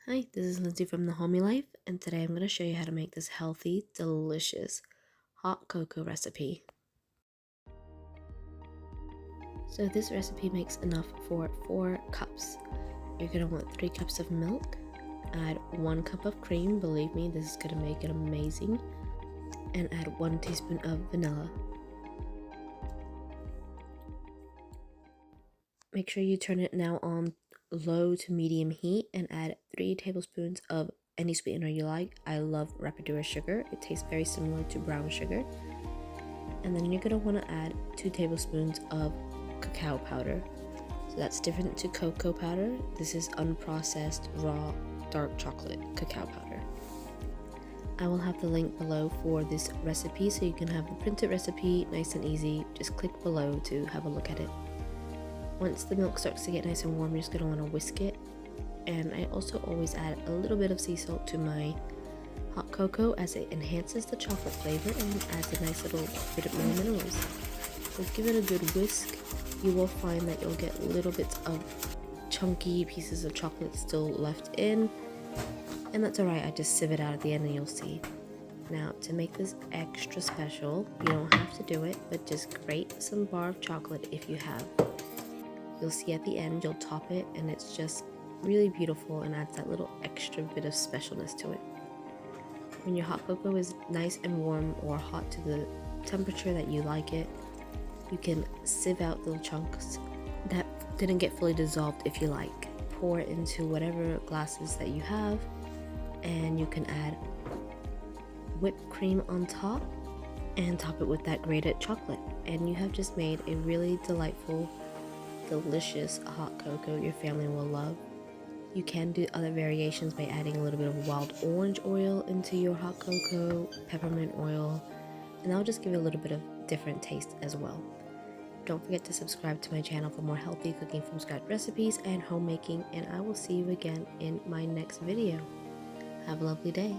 Hi, this is Lindsay from The Homey Life, and today I'm going to show you how to make this healthy, delicious hot cocoa recipe. So this recipe makes enough for 4 cups. You're going to want 3 cups of milk, add 1 cup of cream, believe me, this is going to make it amazing, and add 1 teaspoon of vanilla. Make sure you turn it now on low to medium heat and add 3 tablespoons of any sweetener you like. I love Rapadura sugar. It tastes very similar to brown sugar. And then you're going to want to add 2 tablespoons of cacao powder. So that's different to cocoa powder. This is unprocessed, raw, dark chocolate cacao powder. I will have the link below for this recipe so you can have the printed recipe nice and easy. Just click below to have a look at it. Once the milk starts to get nice and warm, you're just going to want to whisk it. And I also always add a little bit of sea salt to my hot cocoa as it enhances the chocolate flavor and adds a nice little bit of more minerals. So give it a good whisk. You will find that you'll get little bits of chunky pieces of chocolate still left in. And that's alright, I just sieve it out at the end and you'll see. Now, to make this extra special, you don't have to do it, but just grate some bar of chocolate if you have. You'll see at the end, you'll top it, and it's just really beautiful and adds that little extra bit of specialness to it. When your hot cocoa is nice and warm or hot to the temperature that you like it, you can sieve out the chunks that didn't get fully dissolved if you like. Pour it into whatever glasses that you have, and you can add whipped cream on top and top it with that grated chocolate. And you have just made a really delightful, delicious hot cocoa your family will love. You can do other variations by adding a little bit of wild orange oil into your hot cocoa, peppermint oil, and that'll just give it a little bit of different taste as well. Don't forget to subscribe to my channel for more healthy cooking from scratch recipes and homemaking, and I will see you again in my next video. Have a lovely day.